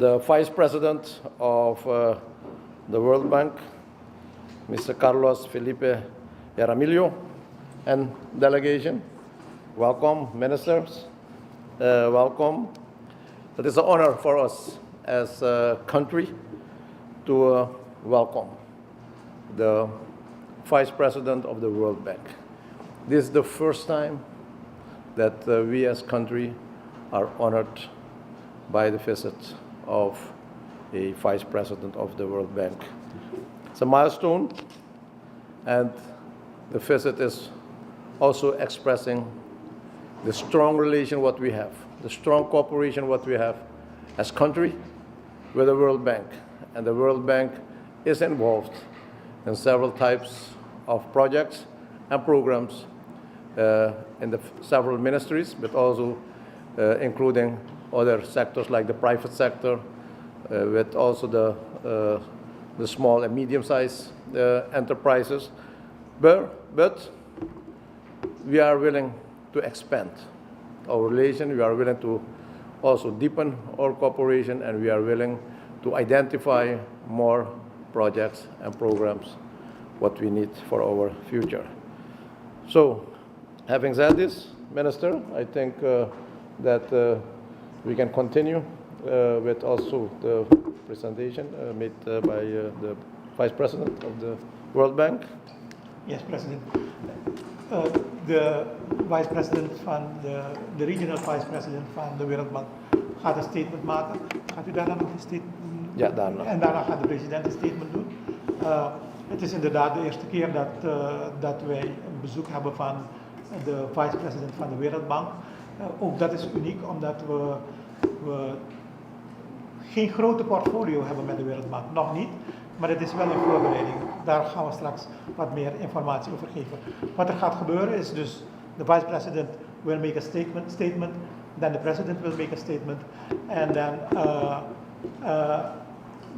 the Vice President of the World Bank, Mr. Carlos Felipe Jaramillo, and delegation. Welcome, ministers. Welcome. It is an honor for us as a country to welcome the Vice President of the World Bank. This is the first time that we as country are honored by the visit of a Vice President of the World Bank. It's a milestone, and the visit is also expressing the strong relation what we have, the strong cooperation what we have as country with the World Bank. And the World Bank is involved in several types of projects and programs in the several ministries, but also including other sectors like the private sector, with also the small and medium-sized enterprises. But we are willing to expand our relation. We are willing to also deepen our cooperation, and we are willing to identify more projects and programs what we need for our future. So, having said this, Minister, I think that we can continue with also the presentation made by the Vice President of the World Bank. Yes, President. De Vice President van de Regional Vice President van de Wereldbank gaat een statement maken. Gaat u daarna nog een statement doen? Ja, daarna. En daarna gaat de president een statement doen. Het is inderdaad de eerste keer dat wij een bezoek hebben van de Vice President van de Wereldbank. Ook dat is uniek omdat we geen grote portfolio hebben met de Wereldbank. Nog niet. Maar het is wel een voorbereiding. Daar gaan we straks wat meer informatie over geven. Wat er gaat gebeuren is dus, de Vice President will make a statement, then the President will make a statement, en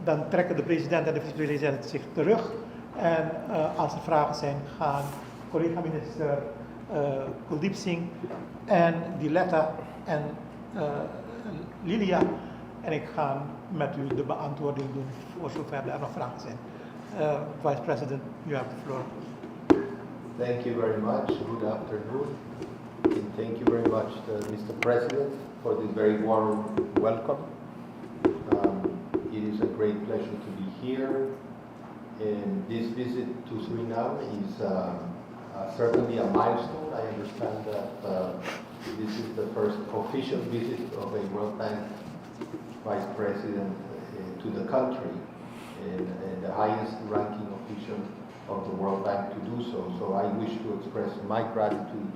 dan trekken de president en de vice-president zich terug. En als er vragen zijn, gaan collega-minister Kuldeep Singh en Diletta en Lilia en ik ga met u de beantwoording doen voor zover er nog vragen zijn. Vice President, you have the floor. Thank you very much. Good afternoon. And thank you very much, Mr. President, for this very warm welcome. It is a great pleasure to be here. And this visit to Suriname is certainly a milestone. I understand that this is the first official visit of a World Bank Vice President to the country, and the highest ranking official of the World Bank to do so. So I wish to express my gratitude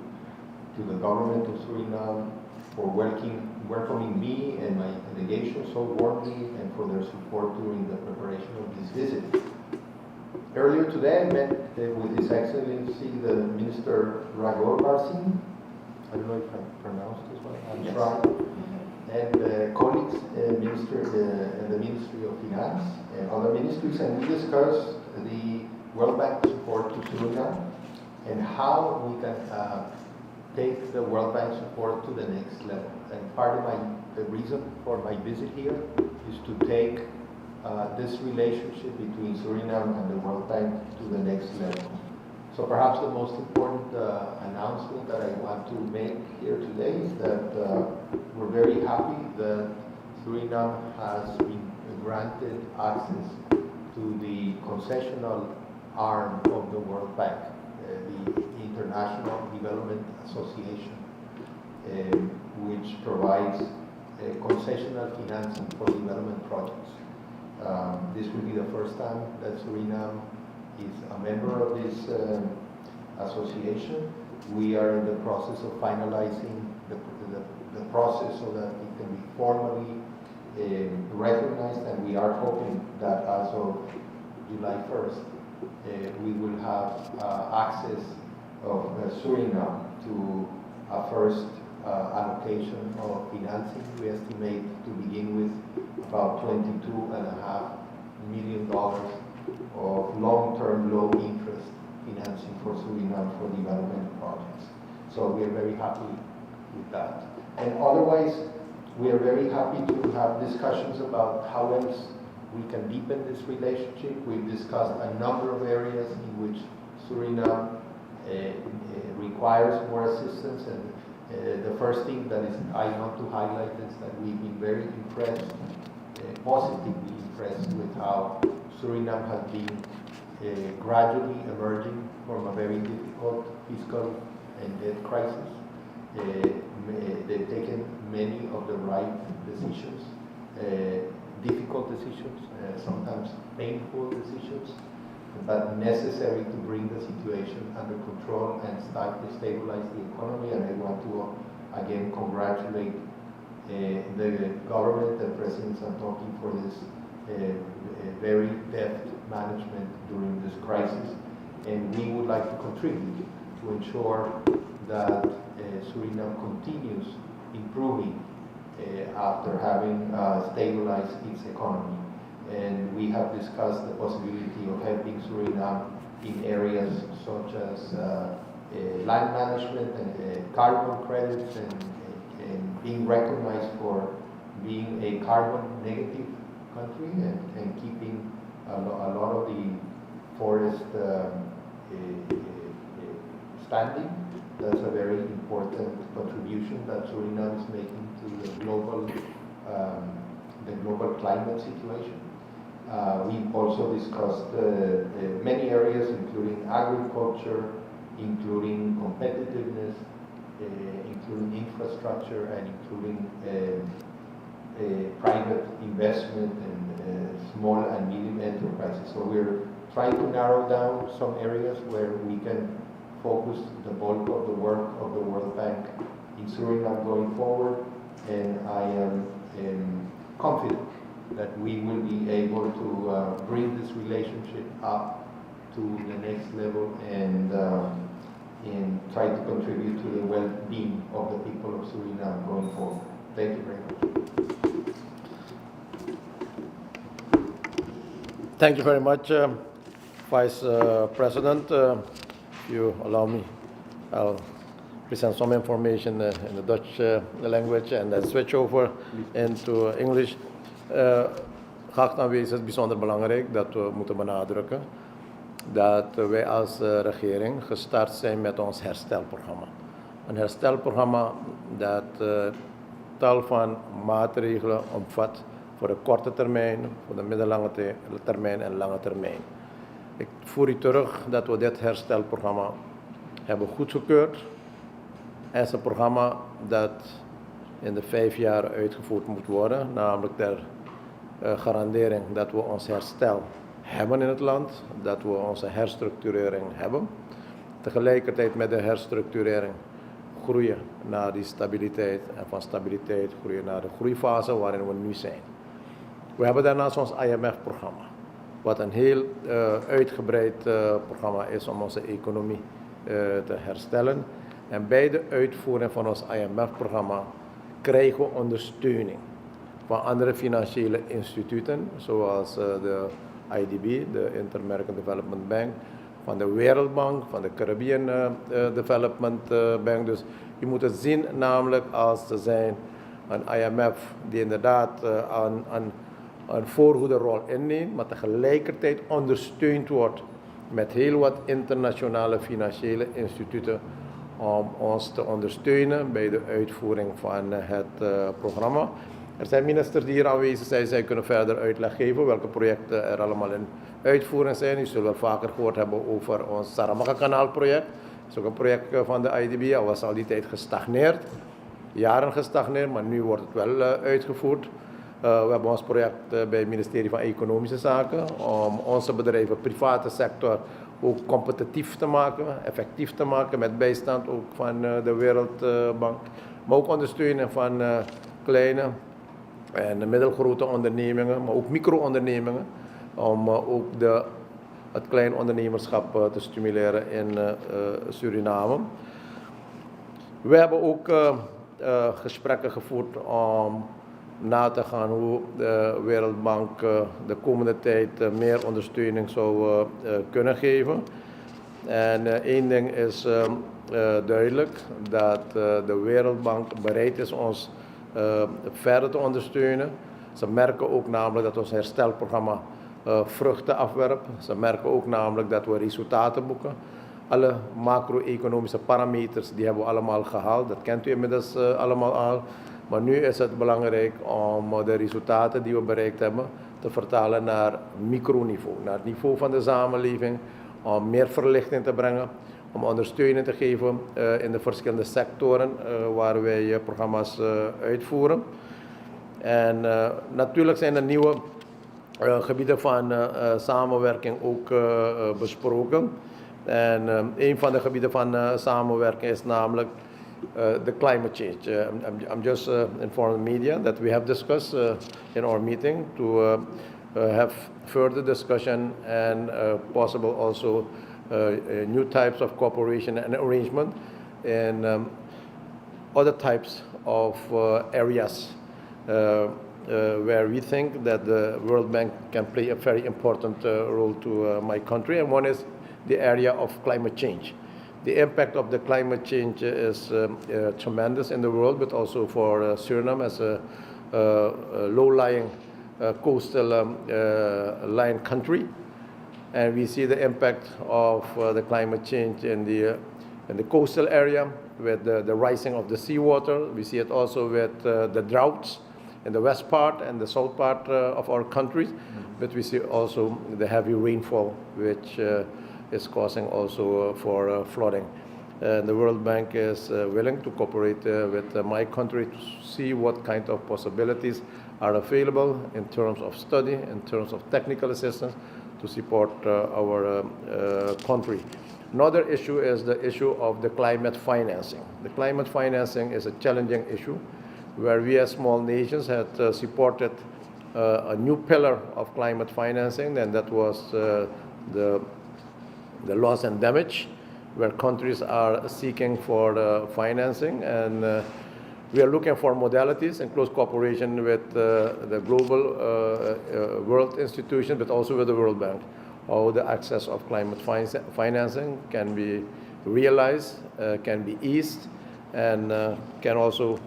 to the government of Suriname for welcoming me and my delegation so warmly, and for their support during the preparation of this visit. Earlier today I met with His Excellency the Minister Ragor Barsin. I don't know if I pronounced this one. I'm Yes. trying. And colleagues, the Ministry of Finance and other ministries, and we discussed the World Bank support to Suriname and how we can take the World Bank support to the next level. And part of the reason for my visit here is to take this relationship between Suriname and the World Bank to the next level. So perhaps the most important announcement that I want to make here today is that we're very happy that Suriname has been granted access to the concessional arm of the World Bank, the International Development Association, which provides concessional financing for development projects. This will be the first time that Suriname is a member of this association. We are in the process of finalizing the process so that it can be formally recognized, and we are hoping that as of July 1st, we will have access of Suriname to a first allocation of financing. We estimate to begin with about $22.5 million of long-term, low-interest financing for Suriname for development projects. So we are very happy with that. And otherwise, We are very happy to have discussions about how else we can deepen this relationship. We've discussed a number of areas in which Suriname requires more assistance, and the first thing that I want to highlight is that we've been very impressed, positively impressed with how Suriname has been gradually emerging from a very difficult fiscal and debt crisis. They've taken many of the right decisions, difficult decisions, sometimes painful decisions, but necessary to bring the situation under control and start to stabilize the economy. And I want to again congratulate the government and President Santokhi for this very deft management during this crisis. And we would like to contribute to ensure that Suriname continues improving after having stabilized its economy. And we have discussed the possibility of helping Suriname in areas such as land management and carbon credits and being recognized for being a carbon negative country and keeping a lot of the forest standing. That's a very important contribution that Suriname is making to the global climate situation. We've also discussed many areas, including agriculture, including competitiveness, including infrastructure, and including private investment and small and medium enterprises. So we're trying to narrow down some areas where we can focus the bulk of the work of the World Bank in Suriname going forward, and I am confident that we will be able to bring this relationship up to the next level and try to contribute to the well-being of the people of Suriname going forward. Thank you very much. Thank you very much, Vice President. If you allow me, I'll present some information in the Dutch language and then switch over into English. Geachte aanwezig, het is bijzonder belangrijk dat we moeten benadrukken dat wij als regering gestart zijn met ons herstelprogramma. Een herstelprogramma dat tal van maatregelen omvat voor de korte termijn, voor de middellange termijn en lange termijn. Ik voer u terug dat we dit herstelprogramma hebben goedgekeurd. Het is een programma dat in de 5 jaar uitgevoerd moet worden, namelijk ter garandering dat we ons herstel hebben in het land, dat we onze herstructurering hebben. Tegelijkertijd met de herstructurering groeien naar die stabiliteit en van stabiliteit groeien naar de groeifase waarin we nu zijn. We hebben daarnaast ons IMF-programma, wat een heel uitgebreid programma is om onze economie te herstellen. En bij de uitvoering van ons IMF-programma krijgen we ondersteuning van andere financiële instituten, zoals de IDB, de Inter-American Development Bank, van de Wereldbank, van de Caribbean Development Bank. Dus je moet het zien namelijk als te zijn een IMF die inderdaad een voorhoederrol inneemt, maar tegelijkertijd ondersteund wordt met heel wat internationale financiële instituten om ons te ondersteunen bij de uitvoering van het programma. Er zijn ministers die hier aanwezig zijn, zij kunnen verder uitleg geven welke projecten er allemaal in uitvoering zijn. U zult wel vaker gehoord hebben over ons Saramaka-kanaalproject. Dat is ook een project van de IDB, al was al die tijd gestagneerd, jaren gestagneerd, maar nu wordt het wel uitgevoerd. We hebben ons project bij het ministerie van Economische Zaken om onze bedrijven, private sector, ook competitief te maken, effectief te maken met bijstand ook van de Wereldbank. Maar ook ondersteunen van kleine en middelgrote ondernemingen, maar ook micro-ondernemingen, om ook het klein ondernemerschap te stimuleren in Suriname. We hebben ook gesprekken gevoerd om na te gaan hoe de Wereldbank de komende tijd meer ondersteuning zou kunnen geven. En één ding is duidelijk, dat de Wereldbank bereid is ons verder te ondersteunen. Ze merken ook namelijk dat ons herstelprogramma vruchten afwerpt. Ze merken ook namelijk dat we resultaten boeken. Alle macro-economische parameters die hebben we allemaal gehaald. Dat kent u inmiddels allemaal al. Maar nu is het belangrijk om de resultaten die we bereikt hebben te vertalen naar microniveau, naar het niveau van de samenleving, om meer verlichting te brengen, om ondersteuning te geven in de verschillende sectoren waar wij programma's uitvoeren. En natuurlijk zijn er nieuwe gebieden van samenwerking ook besproken. En een van de gebieden van samenwerking is namelijk the climate change. I'm just informing the media that we have discussed in our meeting to have further discussion and possible also new types of cooperation and arrangement in other types of areas where we think that the World Bank can play a very important role to my country, and one is the area of climate change. The impact of the climate change is tremendous in the world, but also for Suriname as a low-lying coastal line country. And we see the impact of the climate change in the coastal area with the rising of the seawater. We see it also with the droughts in the west part and the south part of our country. But we see also the heavy rainfall, which is causing also for flooding. The World Bank is willing to cooperate with my country to see what kind of possibilities are available in terms of study, in terms of technical assistance to support our country. Another issue is the issue of the climate financing. The climate financing is a challenging issue where we as small nations had supported a new pillar of climate financing, and that was the loss and damage, where countries are seeking for financing, and we are looking for modalities in close cooperation with the global world institutions, but also with the World Bank, how the access of climate financing can be realized, can be eased, and can also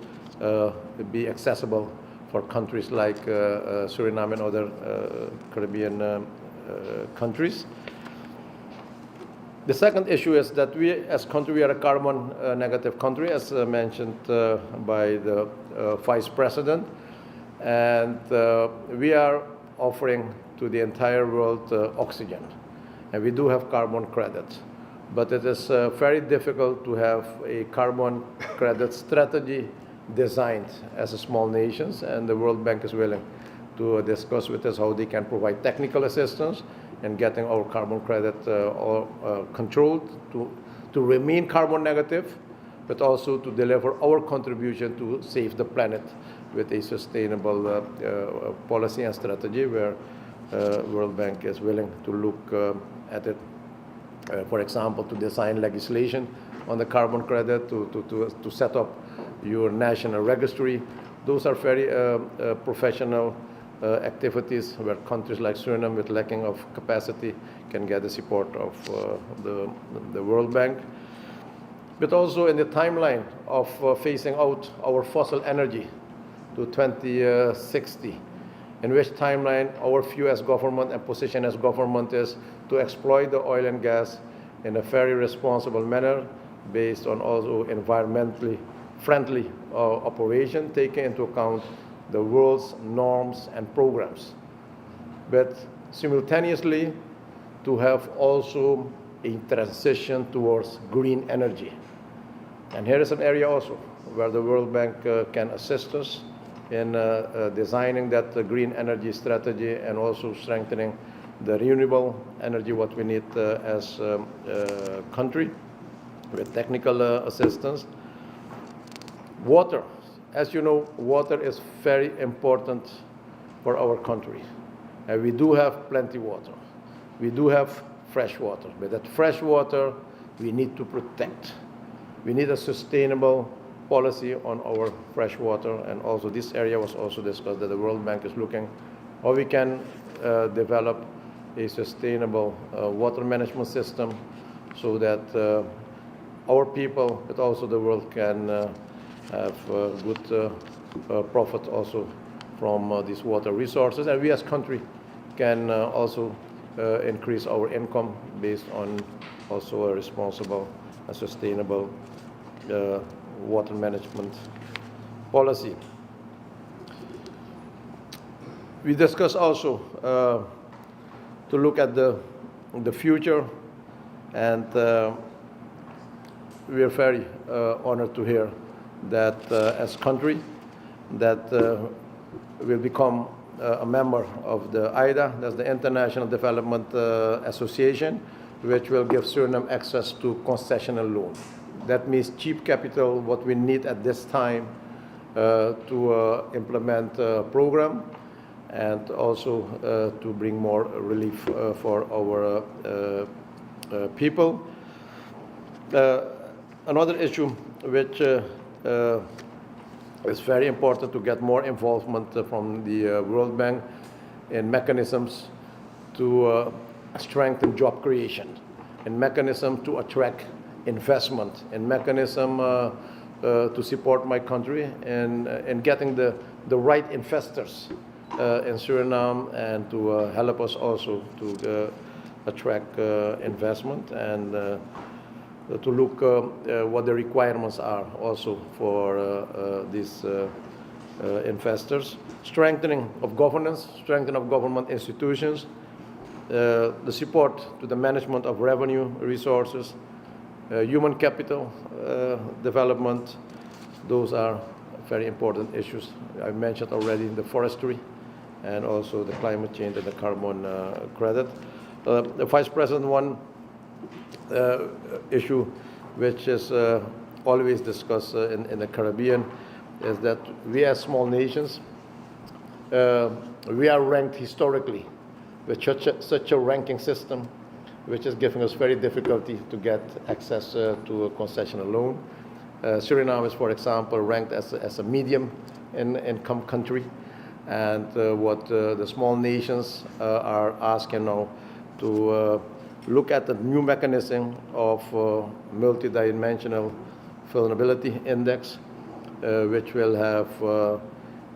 be accessible for countries like Suriname and other Caribbean countries. The second issue is that we, as country, we are a carbon negative country, as mentioned by the Vice President, and we are offering to the entire world oxygen, and we do have carbon credits, but it is very difficult to have a carbon credit strategy designed as a small nations, and the World Bank is willing to discuss with us how they can provide technical assistance in getting our carbon credit controlled to remain carbon negative, but also to deliver our contribution to save the planet with a sustainable policy and strategy where World Bank is willing to look at it. For example, to design legislation on the carbon credit, to set up your national registry. Those are very professional activities where countries like Suriname with lacking of capacity can get the support of the World Bank. But also in the timeline of phasing out our fossil energy to 2060, in which timeline our view as government and position as government is to exploit the oil and gas in a very responsible manner based on also environmentally friendly operation, taking into account the world's norms and programs, but simultaneously to have also a transition towards green energy. And here is an area also where the World Bank can assist us in designing that green energy strategy and also strengthening the renewable energy what we need as a country with technical assistance. Water. As you know, water is very important for our country. And we do have plenty water. We do have fresh water. But that fresh water we need to protect. We need a sustainable policy on our fresh water. And also this area was also discussed that the World Bank is looking how we can develop a sustainable water management system so that our people, but also the world can have good profit also from these water resources. And we as country can also increase our income based on also a responsible and sustainable water management policy. We discussed also to look at the future, and we are very honored to hear that as country that will become a member of the IDA, that's the International Development Association, which will give Suriname access to concessional loan. That means cheap capital, what we need at this time to implement a program, and also to bring more relief for our people. Another issue which is very important to get more involvement from the World Bank in mechanisms to strengthen job creation, in mechanism to attract investment, in mechanism to support my country in getting the right investors in Suriname, and to help us also to attract investment, and to look what the requirements are also for these investors. Strengthening of governance, strengthening of government institutions, the support to the management of revenue resources, human capital development. Those are very important issues. I mentioned already the forestry, and also the climate change and the carbon credit. The Vice President, one issue which is always discussed in the Caribbean is that we as small nations, we are ranked historically with such a ranking system, which is giving us very difficulty to get access to a concessional loan. Suriname is, for example, ranked as a medium income country, and what the small nations are asking now to look at the new mechanism of multidimensional vulnerability index, which will have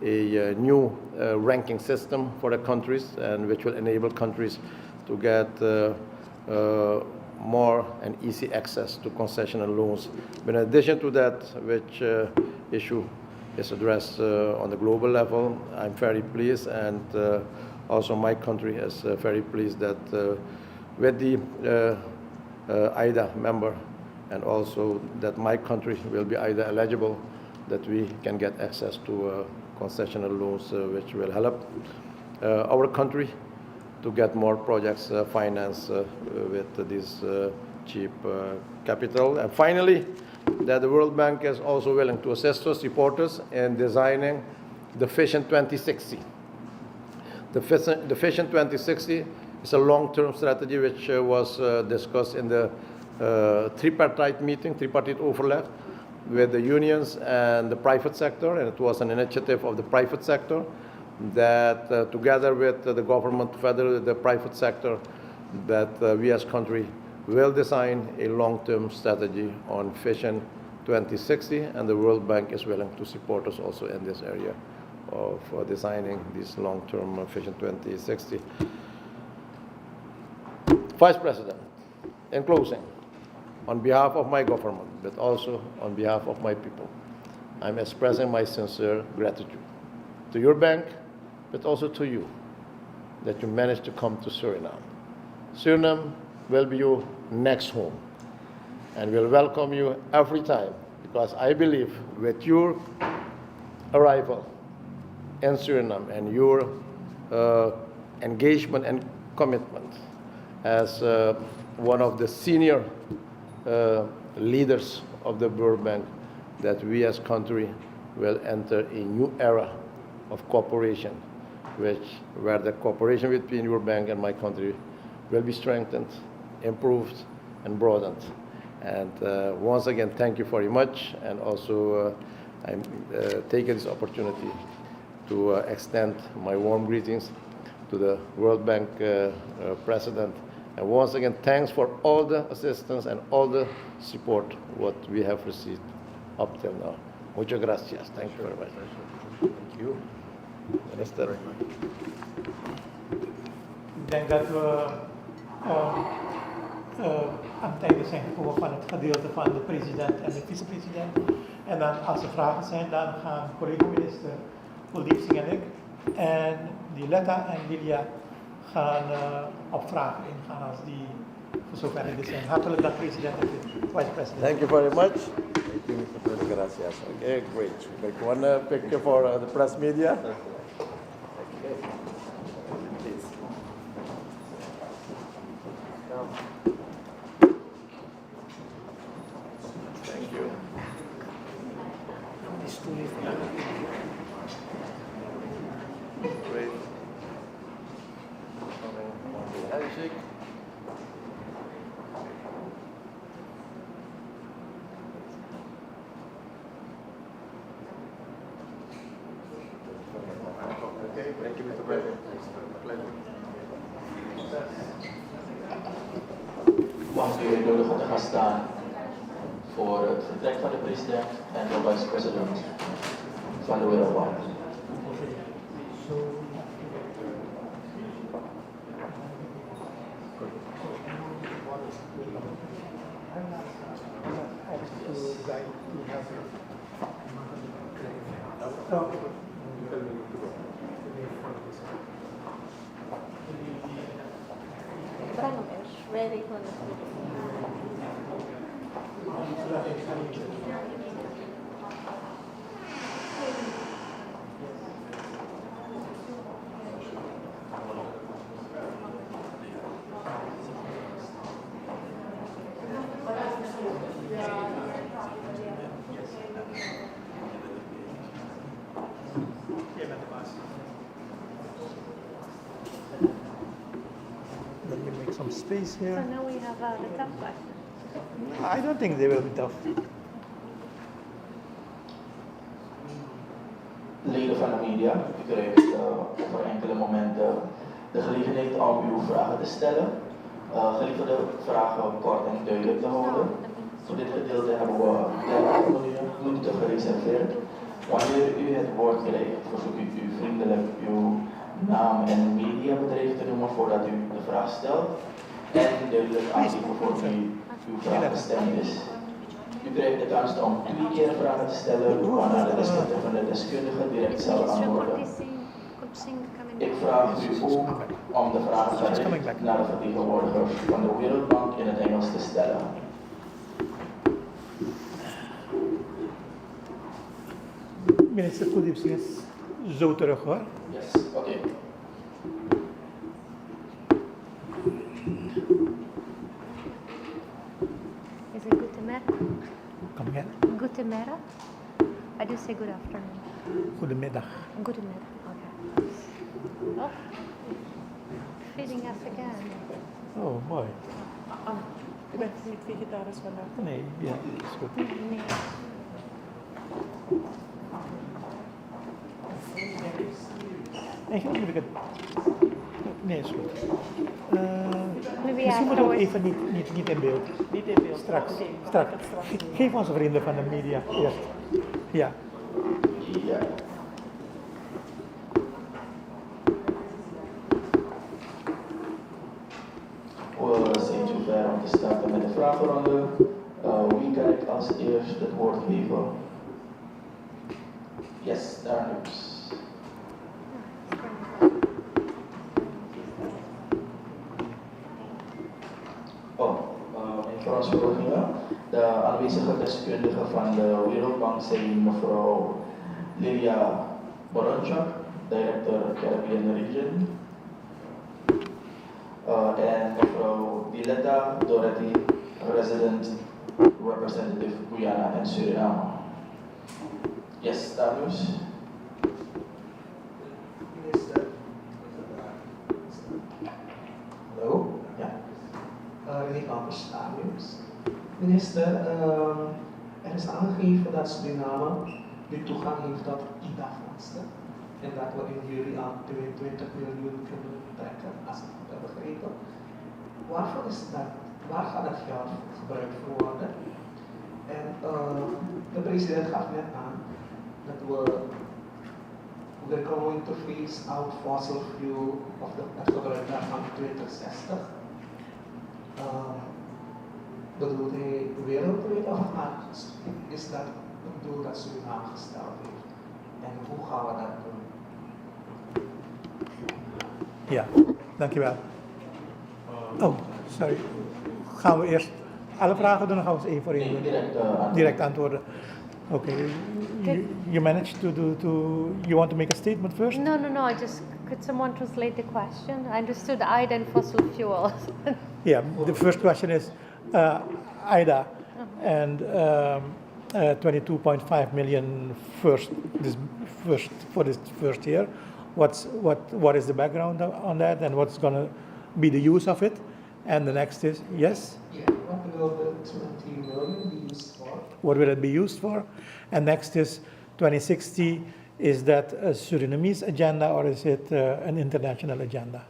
a new ranking system for the countries, and which will enable countries to get more and easy access to concessional loans. But in addition to that, which issue is addressed on the global level, I'm very pleased, and also my country is very pleased that with the IDA member, and also that my country will be IDA eligible, that we can get access to concessional loans, which will help our country to get more projects financed with this cheap capital. And finally, that the World Bank is also willing to assist us, support us in designing the Vision 2060. The Vision 2060 is a long-term strategy which was discussed in the tripartite overlap with the unions and the private sector, and it was an initiative of the private sector that together with the government, federal, the private sector, that we as country will design a long-term strategy on Vision 2060, and the World Bank is willing to support us also in this area of designing this long-term Vision 2060. Vice President, in closing, on behalf of my government, but also on behalf of my people, I'm expressing my sincere gratitude to your bank, but also to you, that you managed to come to Suriname. Suriname will be your next home, and will welcome you every time, because I believe with your arrival in Suriname and your engagement and commitment as one of the senior leaders of the World Bank, that we as country will enter a new era of cooperation, where the cooperation between your bank and my country will be strengthened, improved, and broadened. And once again, thank you very much. And also, I'm taking this opportunity to extend my warm greetings to the World Bank President. And once again, thanks for all the assistance and all the support what we have received up till now. Muchas gracias. Thank you very much. Thank you. Minister. Ik denk dat we aan het einde zijn gekomen van het gedeelte van de president en de vicepresident. En dan als er vragen zijn, dan gaan collega-minister Kuldeep Singh en ik en Diletta en Lilia gaan op vragen ingaan als die voor zover er zijn. Hartelijk dank president en vice-president. Thank you very much. Thank you, Mr. President. Gracias. Okay, great. We make one picture for the press media. Thank you. Great. Handshake. Okay, thank you, Mr. President. Pleasure. Mag ik u uitnodigen om te gaan staan voor het vertrek van de president en de vice-president van de Wereldbank. Very good. Let me make some space So here. now we have the tough question. I don't think they will be tough. Leden van de media, u krijgt over enkele momenten de gelegenheid om uw vragen te stellen. Gelieve de vragen kort en duidelijk te houden. Voor dit gedeelte hebben we 30 minuten gereserveerd. Wanneer u het woord krijgt, verzoek ik u vriendelijk uw naam en mediabedrijf te noemen voordat u de vraag stelt. En duidelijk aangeven voor wie uw vraag bestemd is. U krijgt de kans om 2 keer vragen te stellen, waarna de deskundige direct zal antwoorden. Ik vraag u ook om de vraag gericht naar de vertegenwoordigers van de Wereldbank in het Engels te stellen. Minister Kuldeep Singh is zo terug hoor. Yes, oké. Is it goedemiddag? Come again. Goedemiddag? I do say good afternoon. Goedemiddag. Goedemiddag. Okay. Oh, feeding us again. Oh, mooi. Ik ben niet vegetarisch vandaag. Nee, ja, is goed. Nee. Eigenlijk moet ik het... Nee, is goed. Maybe Misschien moet ook afterwards. even niet in beeld. Niet in beeld. Straks. Oké, Straks. ik ga het straks doen. Geef onze vrienden van de media eerst. Ja. Ja. We zijn zover om te starten met de vragenronde. Wie kan ik als eerst het woord geven? Yes, daar nu. In verontschuldigingen. De aanwezige deskundigen van de Wereldbank zijn mevrouw Lilia Boronchak, director Caribbean Region. En mevrouw Diletta Dorothy, resident representative Guyana en Suriname. Yes, Darius. Hallo, Ja. René Campus, Darius. Minister, er is aangegeven dat Suriname nu toegang heeft tot IDA-fondsen en dat we in juli aan 22 miljoen kunnen trekken, als ik het heb begrepen. Waarvoor is dat? Waar gaat dat geld gebruikt voor worden? En de president gaf net aan dat we we're going to phase out fossil fuel of the petroleum van 2060. Bedoelt hij wereldwijd of is dat het doel dat Suriname gesteld heeft? En hoe gaan we dat doen? Ja, dankjewel. Oh, sorry. Gaan we eerst alle vragen doen, dan gaan we eens één voor één doen? Direct antwoorden. Okay. You managed you want to make a statement first? No. Could someone translate the question? I understood IDA and fossil fuels. Yeah, the first question is IDA and 22.5 million for this first year. What is the background on that, and what's going to be the use of it? And the next is yes. Yeah, what will the 20 million be used for? What will it be used for? And next is 2060. Is that a Surinamese agenda or is it an international agenda?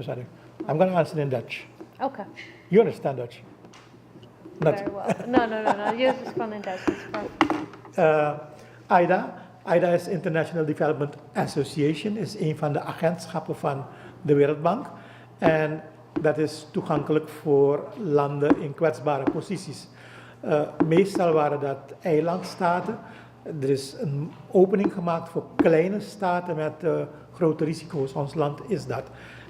Sorry. I'm going to answer in Dutch. Okay. You understand Dutch? Not. Very well. No. You respond in Dutch. It's perfect. IDA is International Development Association, is een van de agentschappen van de Wereldbank. En dat is toegankelijk voor landen in kwetsbare posities. Meestal waren dat eilandstaten. Er is een opening gemaakt voor kleine staten met grote risico's. Ons land is dat.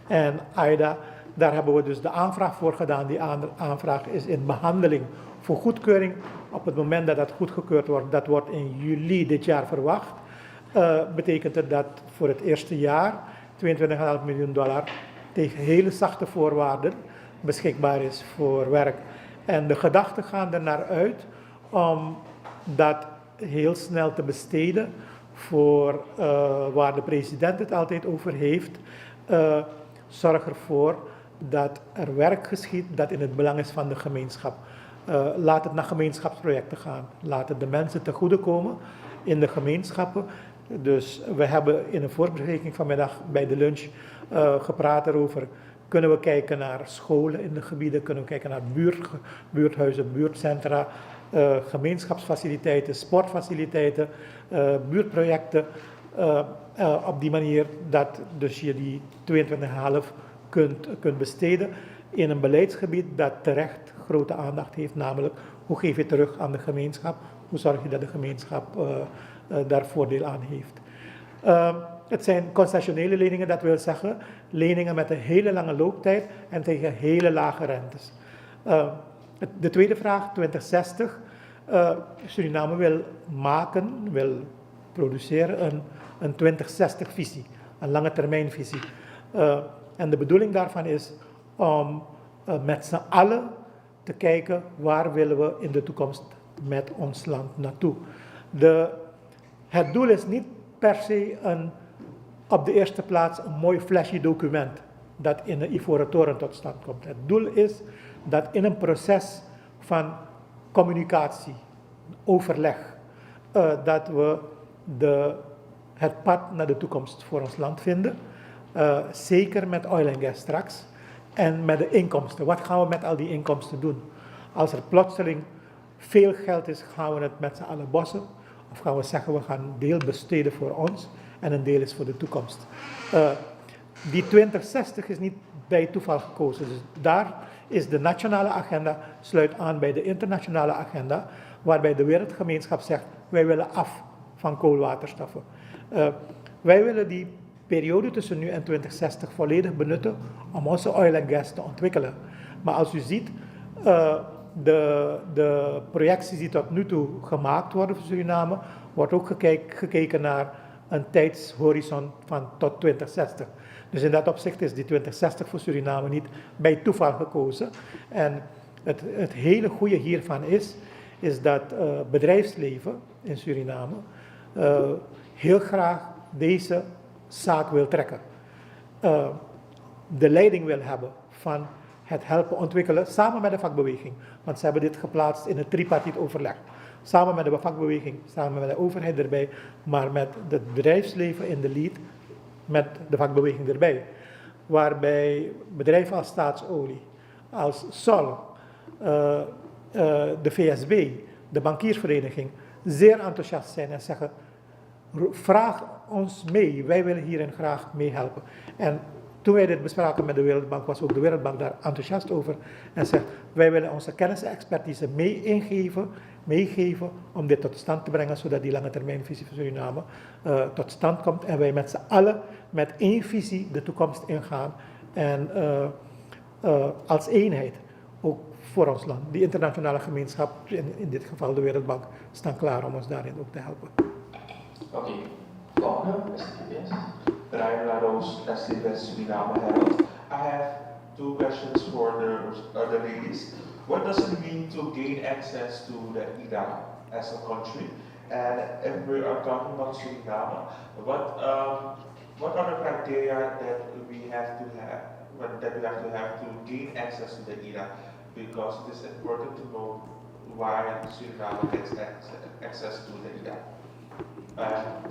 En IDA, daar hebben we dus de aanvraag voor gedaan. Die aanvraag is in behandeling voor goedkeuring. Op het moment dat dat goedgekeurd wordt, dat wordt in juli dit jaar verwacht, betekent het dat voor het eerste jaar $22,5 miljoen tegen hele zachte voorwaarden beschikbaar is voor werk. En de gedachten gaan er naar uit om dat heel snel te besteden voor waar de president het altijd over heeft. Zorg ervoor dat er werk geschiet dat in het belang is van de gemeenschap. Laat het naar gemeenschapsprojecten gaan. Laat het de mensen ten goede komen in de gemeenschappen. Dus we hebben in een voorbespreking vanmiddag bij de lunch gepraat erover. Kunnen we kijken naar scholen in de gebieden, kunnen we kijken naar buurthuizen, buurtcentra, gemeenschapsfaciliteiten, sportfaciliteiten, buurtprojecten. Op die manier dat dus je die 22,5 kunt besteden in een beleidsgebied dat terecht grote aandacht heeft, namelijk hoe geef je terug aan de gemeenschap, hoe zorg je dat de gemeenschap daar voordeel aan heeft. Het zijn concessionele leningen, dat wil zeggen leningen met een hele lange looptijd en tegen hele lage rentes. De tweede vraag, 2060. Suriname wil produceren een 2060-visie, een lange termijnvisie. En de bedoeling daarvan is om met z'n allen te kijken waar willen we in de toekomst met ons land naartoe. Het doel is niet per se op de eerste plaats een mooi flashy document dat in de Ivoren Toren tot stand komt. Het doel is dat in een proces van communicatie, overleg, dat we het pad naar de toekomst voor ons land vinden. Zeker met oil en gas straks. En met de inkomsten. Wat gaan we met al die inkomsten doen? Als er plotseling veel geld is, gaan we het met z'n allen bossen? Of gaan we zeggen, we gaan een deel besteden voor ons en een deel is voor de toekomst? Die 2060 is niet bij toeval gekozen. Dus daar is de nationale agenda, sluit aan bij de internationale agenda, waarbij de wereldgemeenschap zegt, wij willen af van koolwaterstoffen. Wij willen die periode tussen nu en 2060 volledig benutten om onze oil en gas te ontwikkelen. Maar als u ziet, de projecties die tot nu toe gemaakt worden voor Suriname, wordt ook gekeken naar een tijdshorizon van tot 2060. Dus in dat opzicht is die 2060 voor Suriname niet bij toeval gekozen. En het hele goede hiervan is dat bedrijfsleven in Suriname heel graag deze zaak wil trekken. De leiding wil hebben van het helpen ontwikkelen samen met de vakbeweging. Want ze hebben dit geplaatst in het tripartite overleg. Samen met de vakbeweging, samen met de overheid erbij, maar met het bedrijfsleven in de lead, met de vakbeweging erbij. Waarbij bedrijven als Staatsolie, als Sol, de VSB, de bankiersvereniging zeer enthousiast zijn en zeggen, vraag ons mee. Wij willen hierin graag meehelpen. En toen wij dit bespraken met de Wereldbank, was ook de Wereldbank daar enthousiast over. En zegt, wij willen onze kennis en expertise meegeven om dit tot stand te brengen, zodat die lange termijnvisie van Suriname tot stand komt. En wij met z'n allen met één visie de toekomst ingaan. En als eenheid, ook voor ons land. Die internationale gemeenschap, in dit geval de Wereldbank, staan klaar om ons daarin ook te helpen. Oké, volgende, STBS. Brian Laros, STBS Suriname Herald. I have two questions for the ladies. What does it mean to gain access to the IDA as a country? And if we are talking about Suriname, what are the criteria that we have to have to gain access to the IDA? Because it is important to know why Suriname gets access to the IDA.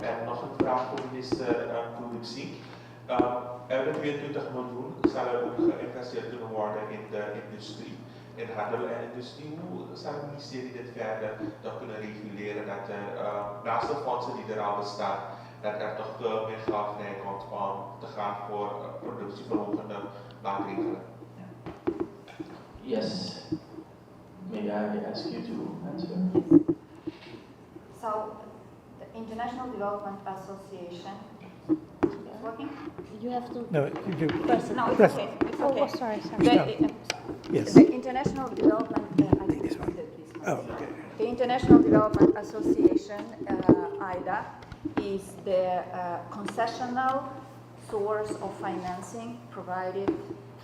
En nog een vraag voor minister Productie. Er wordt 22 miljoen zal er ook geïnvesteerd kunnen worden in de industrie, in handel en industrie. Hoe zal het ministerie dit verder toch kunnen reguleren dat er naast de fondsen die er al bestaan, dat er toch meer geld vrijkomt om te gaan voor productieverhogende maatregelen? Yes. May I ask you to answer? So, the International Development Association, it's working? You have to. No, you Press it. No, it's Press. okay. It's Oh, okay. sorry. Yes. The International Development, I think This one. this one. Oh, okay. The International Development Association, IDA, is the concessional source of financing provided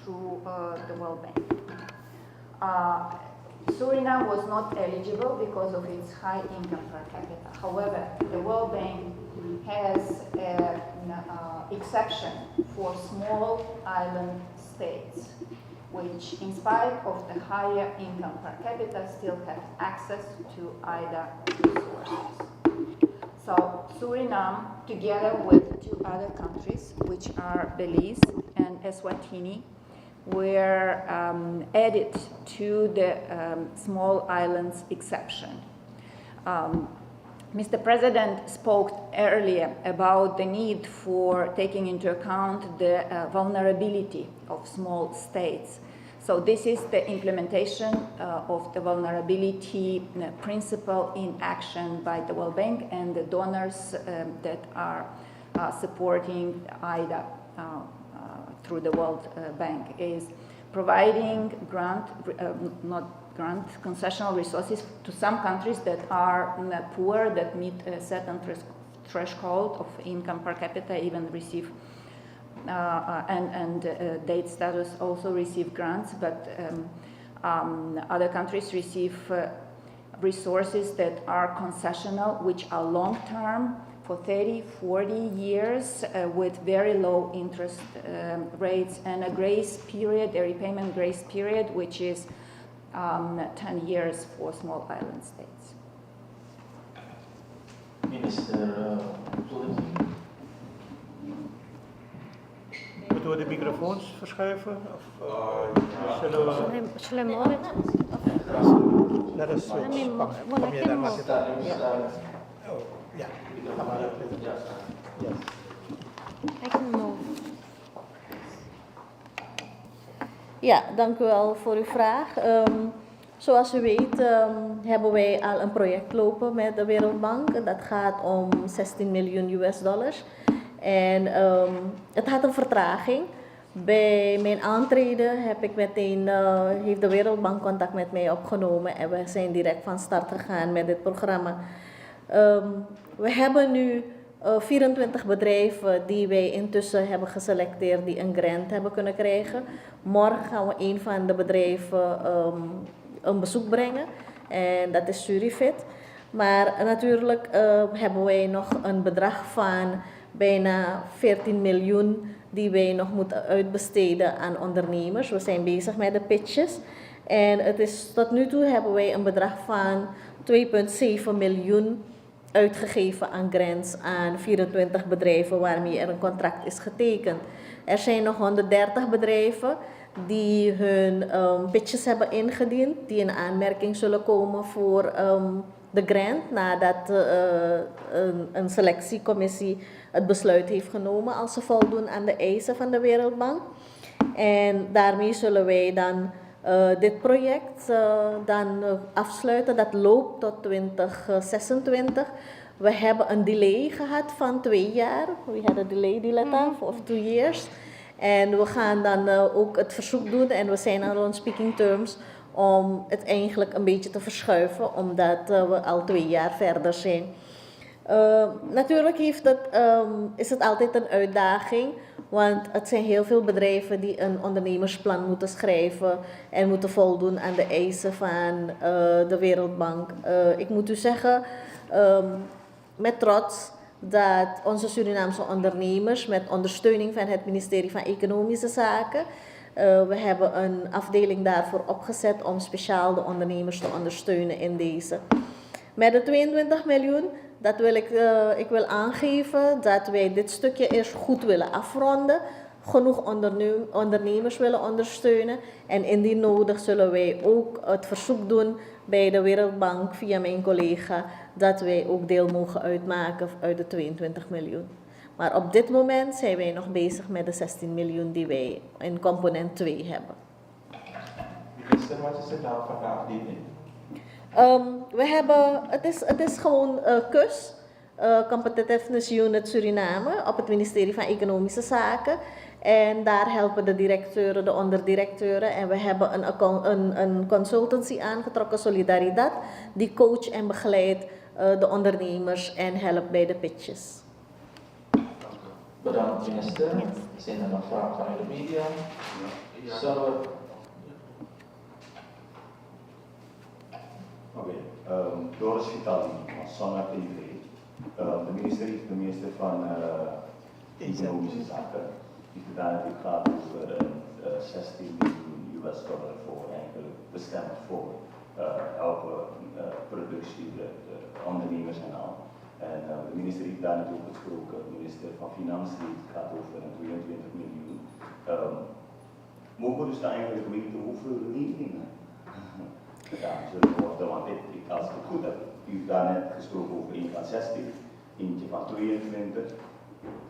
through the World Bank. Suriname was not eligible because of its high income per capita. However, the World Bank has an exception for small island states, which in spite of the higher income per capita still have access to IDA resources. So Suriname, together with two other countries, which are Belize and Eswatini, were added to the small islands exception. Mr. President spoke earlier about the need for taking into account the vulnerability of small states. So this is the implementation of the vulnerability principle in action by the World Bank and the donors that are supporting IDA through the World Bank, is providing concessional resources to some countries that are poor, that meet a certain threshold of income per capita, even receive and date status also receive grants, but other countries receive resources that are concessional, which are long-term, for 30, 40 years, with very low interest rates and a grace period, a repayment grace period, which is 10 years for small island states. Minister Productie. Moeten we de microfoons verschuiven? Of zullen we... Shall I move it? Let us switch. Let me move. Kom Well, I je can daar maar move. zitten? Oh, ja. Ga maar zitten. Yes. I can move. Ja, dank u wel voor uw vraag. Zoals u weet hebben wij al een project lopen met de Wereldbank. Dat gaat om 16 miljoen US dollars. En het had een vertraging. Bij mijn aantreden heeft de Wereldbank contact met mij opgenomen en we zijn direct van start gegaan met dit programma. We hebben nu 24 bedrijven die wij intussen hebben geselecteerd die een grant hebben kunnen krijgen. Morgen gaan we een van de bedrijven een bezoek brengen en dat is Surifit. Maar natuurlijk hebben wij nog een bedrag van bijna 14 miljoen die wij nog moeten uitbesteden aan ondernemers. We zijn bezig met de pitches en tot nu toe hebben wij een bedrag van 2,7 miljoen uitgegeven aan grants aan 24 bedrijven waarmee er een contract is getekend. Er zijn nog 130 bedrijven die hun pitches hebben ingediend, die in aanmerking zullen komen voor de grant nadat een selectiecommissie het besluit heeft genomen als ze voldoen aan de eisen van de Wereldbank. En daarmee zullen wij dan dit project afsluiten. Dat loopt tot 2026. We hebben een delay gehad van 2 jaar. We had a delay, Diletta, of 2 years. En we gaan dan ook het verzoek doen en we zijn al on speaking terms om het eigenlijk een beetje te verschuiven, omdat we al 2 jaar verder zijn. Natuurlijk is het altijd een uitdaging, want het zijn heel veel bedrijven die een ondernemersplan moeten schrijven en moeten voldoen aan de eisen van de Wereldbank. Ik moet u zeggen, met trots, dat onze Surinaamse ondernemers met ondersteuning van het ministerie van Economische Zaken, we hebben een afdeling daarvoor opgezet om speciaal de ondernemers te ondersteunen in deze. Met de 22 miljoen, ik wil aangeven dat wij dit stukje eerst goed willen afronden, genoeg ondernemers willen ondersteunen en indien nodig zullen wij ook het verzoek doen bij de Wereldbank via mijn collega dat wij ook deel mogen uitmaken uit de 22 miljoen. Maar op dit moment zijn wij nog bezig met de 16 miljoen die wij in component 2 hebben. Minister, wat is de naam van de afdeling? Het is gewoon KUS, Competitiveness Unit Suriname, op het ministerie van Economische Zaken. En daar helpen de directeuren, de onderdirecteuren. En we hebben een consultancy aangetrokken, Solidaridad, die coach en begeleidt de ondernemers en helpt bij de pitches. Bedankt minister. Zijn er nog vragen vanuit de media? Zullen we... Oké, Doris Vitali van Sonna TV. De minister van Economische Zaken heeft gedaan dat het gaat over 16 miljoen US dollar voor eigenlijk bestemd voor elke productie, de ondernemers en al. En de minister heeft daar natuurlijk gesproken, de minister van Financiën gaat over 22 miljoen. Mogen we dus eigenlijk weten hoeveel leningen gedaan zullen worden? Want als ik het goed heb, u heeft daar net gesproken over 1 van 60, eentje van 22.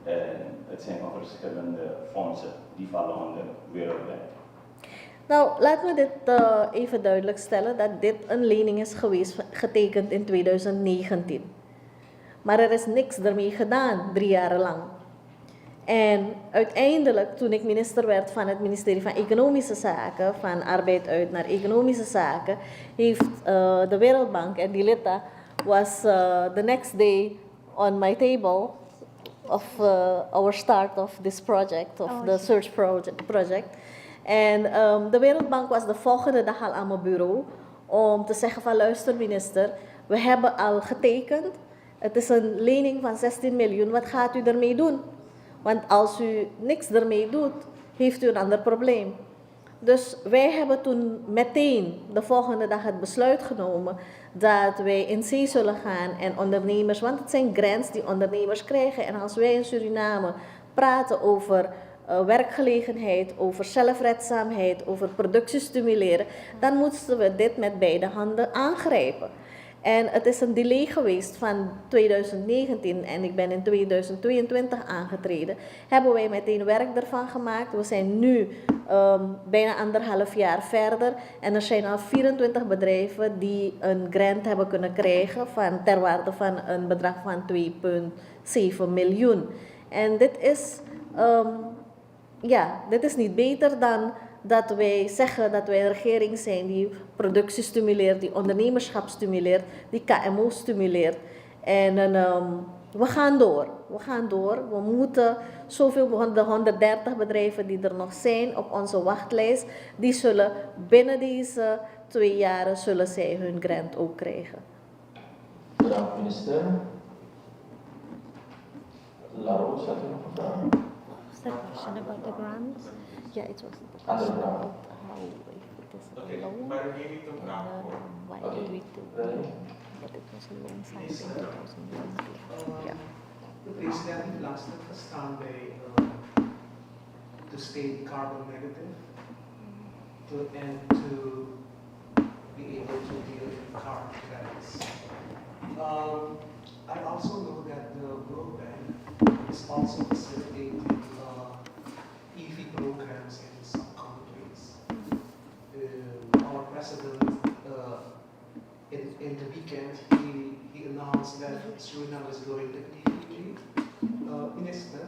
En het zijn van verschillende fondsen die vallen onder Wereldbank. Nou, laat me dit even duidelijk stellen dat dit een lening is geweest getekend in 2019. Maar er is niks ermee gedaan 3 jaar lang. En uiteindelijk, toen ik minister werd van het ministerie van Economische Zaken, van arbeid uit naar Economische Zaken, heeft de Wereldbank en Diletta was the next day on my table of our start of this project, of the search project. En de Wereldbank was de volgende dag al aan mijn bureau om te zeggen van luister minister, we hebben al getekend, het is een lening van 16 miljoen, wat gaat u ermee doen? Want als u niks ermee doet, heeft u een ander probleem. Dus wij hebben toen meteen de volgende dag het besluit genomen dat wij in zee zullen gaan en ondernemers, want het zijn grants die ondernemers krijgen. En als wij in Suriname praten over werkgelegenheid, over zelfredzaamheid, over productie stimuleren, dan moeten we dit met beide handen aangrijpen. En het is een delay geweest van 2019 en ik ben in 2022 aangetreden. Hebben wij meteen werk ervan gemaakt. We zijn nu bijna 1,5 jaar verder en er zijn al 24 bedrijven die een grant hebben kunnen krijgen ter waarde van een bedrag van 2,7 miljoen. En dit is niet beter dan dat wij zeggen dat wij een regering zijn die productie stimuleert, die ondernemerschap stimuleert, die KMO stimuleert. En we gaan door. We moeten zoveel, de 130 bedrijven die er nog zijn op onze wachtlijst, die zullen binnen deze 2 jaren zullen zij hun grant ook krijgen. Bedankt minister. Laro, staat u nog een vraag? Was that question about the grants? Yeah, it was. Andere vraag? Oké, maar we nemen toch vraag voor. Why did we do Ready? but it was a long time in 2019. Ja. De president heeft laatst gestaan bij to stay carbon negative and to be able to deal in carbon credits. I also know that the World Bank is also facilitating EV programs in some countries. Our president, in the weekend, he announced that Suriname is going to EV. Minister,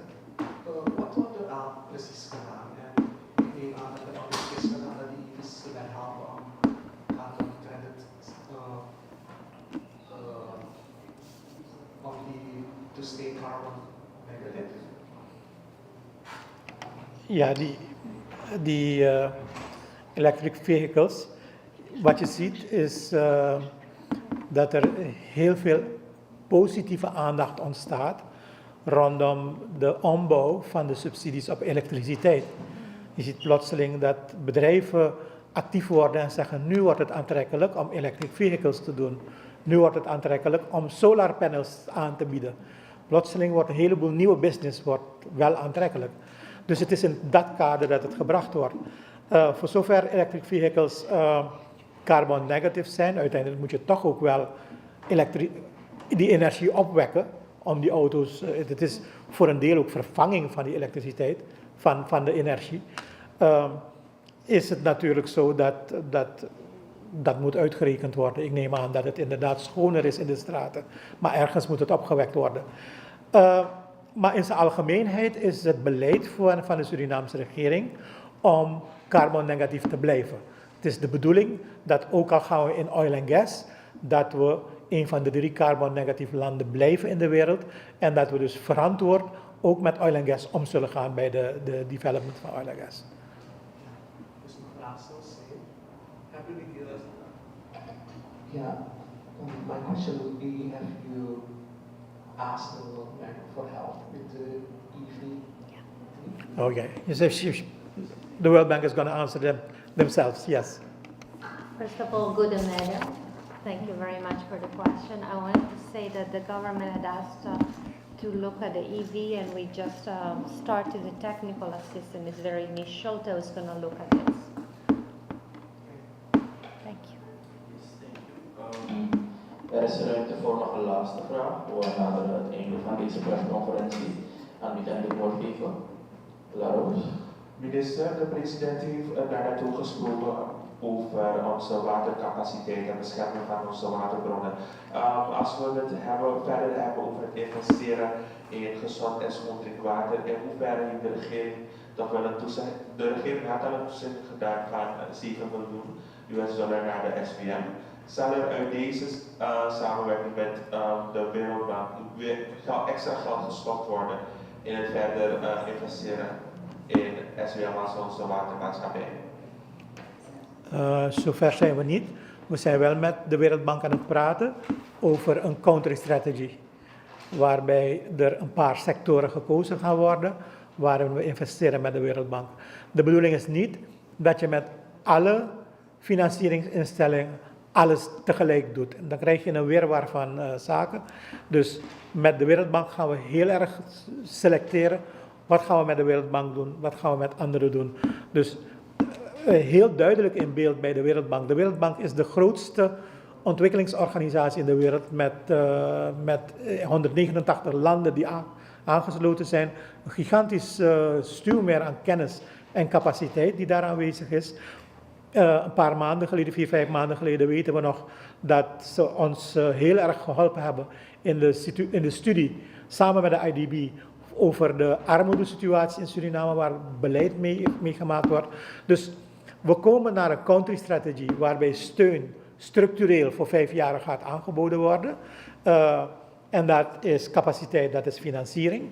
wat wordt er precies gedaan? En ik neem aan dat er ook is gedaan dat die EV's zullen helpen om carbon credit to stay carbon negative. Ja, die electric vehicles, wat je ziet is dat er heel veel positieve aandacht ontstaat rondom de ombouw van de subsidies op elektriciteit. Je ziet plotseling dat bedrijven actief worden en zeggen, nu wordt het aantrekkelijk om electric vehicles te doen. Nu wordt het aantrekkelijk om solarpanels aan te bieden. Plotseling wordt een heleboel nieuwe business wel aantrekkelijk. Dus het is in dat kader dat het gebracht wordt. Voor zover electric vehicles carbon negative zijn, uiteindelijk moet je toch ook wel die energie opwekken om die auto's, het is voor een deel ook vervanging van die elektriciteit, van de energie. Is het natuurlijk zo dat moet uitgerekend worden. Ik neem aan dat het inderdaad schoner is in de straten, maar ergens moet het opgewekt worden. Maar in zijn algemeenheid is het beleid van de Surinaamse regering om carbon negatief te blijven. Het is de bedoeling dat ook al gaan we in oil en gas, dat we een van de 3 carbon negatieve landen blijven in de wereld en dat we dus verantwoord ook met oil en gas om zullen gaan bij de development van oil en gas. Dus mevrouw Sosé, hebben jullie my question would be, have you asked the World Bank for help with the EV? Okay, you say the World Bank is going to answer themselves, yes. First of all, good and madam. Thank you very much for the question. I wanted to say that the government had asked to look at the EV, and we just started the technical assistance. It's very initial, so it's going to look at this. Thank you. Yes, thank you. Er is ruimte voor nog een laatste vraag, waarna we het einde van deze persconferentie aan u het woord geven. Laros. Minister, de president heeft daarnaartoe gesproken over onze watercapaciteit en bescherming van onze waterbronnen. Als we het verder hebben over het investeren in gezond en schoon drinkwater, in hoeverre heeft de regering toch wel een toezegging? De regering had al een toezegging gedaan van 7 miljoen US$ naar de SVM. Zal er uit deze samenwerking met de Wereldbank extra geld gestopt worden in het verder investeren in SWM als onze watermaatschappij? Zover zijn we niet. We zijn wel met de Wereldbank aan het praten over een country strategy, waarbij er een paar sectoren gekozen gaan worden, waarin we investeren met de Wereldbank. De bedoeling is niet dat je met alle financieringsinstellingen alles tegelijk doet. Dan krijg je een wirwar van zaken. Dus met de Wereldbank gaan we heel erg selecteren. Wat gaan we met de Wereldbank doen? Wat gaan we met anderen doen? Dus heel duidelijk in beeld bij de Wereldbank. De Wereldbank is de grootste ontwikkelingsorganisatie in de wereld met 189 landen die aangesloten zijn. Een gigantisch stuwmeer aan kennis en capaciteit die daar aanwezig is. Een paar maanden geleden, 4, 5 maanden geleden, weten we nog dat ze ons heel erg geholpen hebben in de studie samen met de IDB over de armoedesituatie in Suriname, waar beleid mee gemaakt wordt. Dus we komen naar een country strategy waarbij steun structureel voor 5 jaar gaat aangeboden worden. En dat is capaciteit, dat is financiering.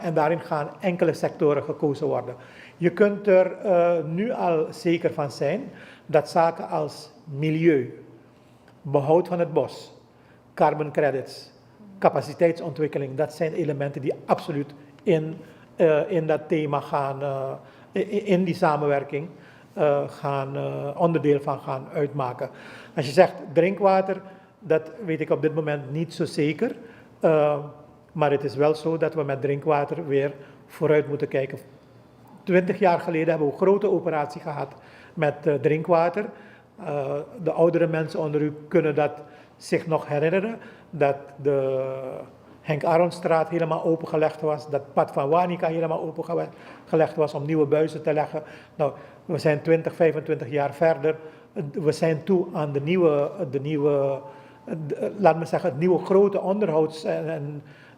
En daarin gaan enkele sectoren gekozen worden. Je kunt er nu al zeker van zijn dat zaken als milieu, behoud van het bos, carbon credits, capaciteitsontwikkeling, dat zijn elementen die absoluut in dat thema gaan, in die samenwerking onderdeel van gaan uitmaken. Als je zegt drinkwater, dat weet ik op dit moment niet zo zeker. Maar het is wel zo dat we met drinkwater weer vooruit moeten kijken. 20 jaar geleden hebben we een grote operatie gehad met drinkwater. De oudere mensen onder u kunnen dat zich nog herinneren. Dat de Henk Aronstraat helemaal opengelegd was, dat pad van Wanica helemaal opengelegd was om nieuwe buizen te leggen. Nou, we zijn 20, 25 jaar verder. We zijn toe aan laat me zeggen, het nieuwe grote onderhouds-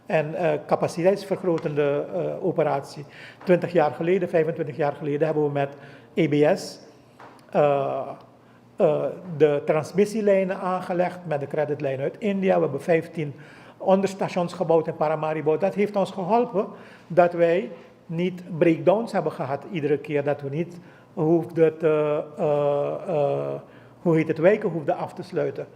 en capaciteitsvergrotende operatie. 20 jaar geleden, 25 jaar geleden hebben we met EBS de transmissielijnen aangelegd met de creditlijn uit India. We hebben 15 onderstations gebouwd in Paramaribo. Dat heeft ons geholpen dat wij niet breakdowns hebben gehad iedere keer. Dat we niet wijken hoefden af te sluiten.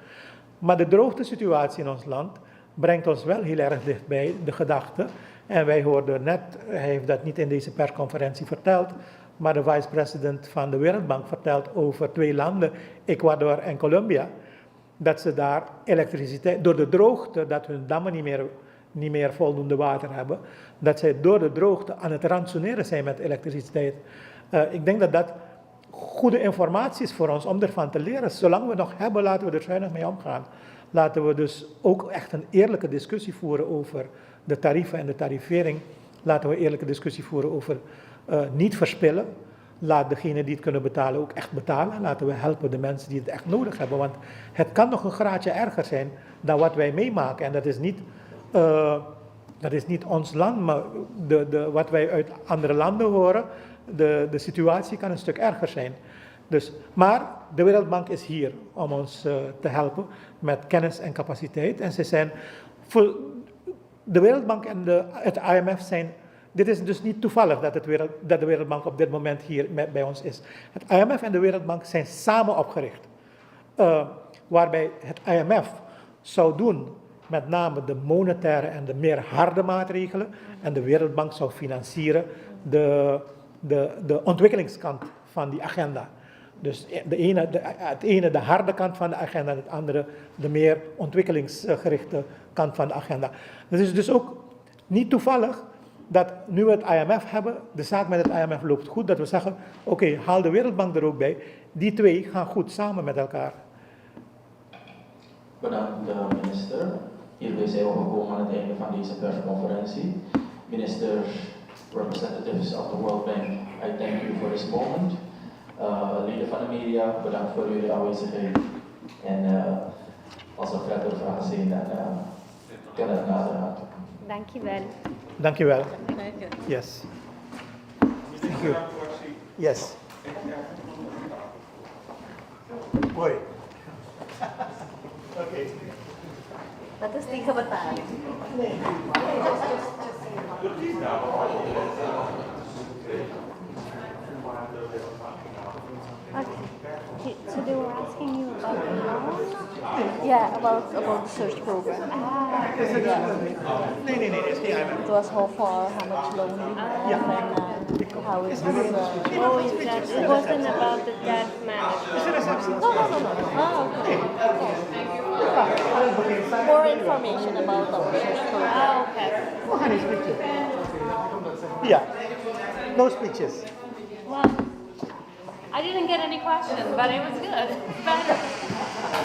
Maar de droogtesituatie in ons land brengt ons wel heel erg dichtbij de gedachte. En wij hoorden net, hij heeft dat niet in deze persconferentie verteld, maar de vice-president van de Wereldbank vertelt over 2 landen, Ecuador en Colombia, dat ze daar elektriciteit, door de droogte, dat hun dammen niet meer voldoende water hebben, dat zij door de droogte aan het ransoneren zijn met elektriciteit. Ik denk dat dat goede informatie is voor ons om ervan te leren. Zolang we nog hebben, laten we er zuinig mee omgaan. Laten we dus ook echt een eerlijke discussie voeren over de tarieven en de tarivering. Laten we een eerlijke discussie voeren over niet verspillen. Laat degenen die het kunnen betalen ook echt betalen. Laten we helpen de mensen die het echt nodig hebben. Want het kan nog een graadje erger zijn dan wat wij meemaken. En dat is niet ons land, maar wat wij uit andere landen horen. De situatie kan een stuk erger zijn. Maar de Wereldbank is hier om ons te helpen met kennis en capaciteit. En de Wereldbank en het IMF zijn. Dit is dus niet toevallig dat de Wereldbank op dit moment hier bij ons is. Het IMF en de Wereldbank zijn samen opgericht. Waarbij het IMF zou doen met name de monetaire en de meer harde maatregelen. En de Wereldbank zou financieren de ontwikkelingskant van die agenda. Dus het ene de harde kant van de agenda en het andere de meer ontwikkelingsgerichte kant van de agenda. Het is dus ook niet toevallig dat nu we het IMF hebben, de zaak met het IMF loopt goed, dat we zeggen, oké, haal de Wereldbank er ook bij. Die 2 gaan goed samen met elkaar. Bedankt minister. Hierbij zijn we gekomen aan het einde van deze persconferentie. Minister, representatives of the World Bank, I thank you for this moment. Leden van de media, bedankt voor jullie aanwezigheid. En als er verdere vragen zijn, dan kunnen we naderhand. Dankjewel. Dankjewel. Yes. Thank you. Yes. Hoi. Oké. Dat is die gebetaald. Okay. So they were asking you about the loan? Yeah, about the search program. Nee, is niet IMF. It was how far, how much loan you have, and how it's Oh, it wasn't about the debt management. No. Okay. More information about our search program. Oh, okay. What kind of speeches? Yeah. No speeches. Well, I didn't get any questions, but it was good. Better.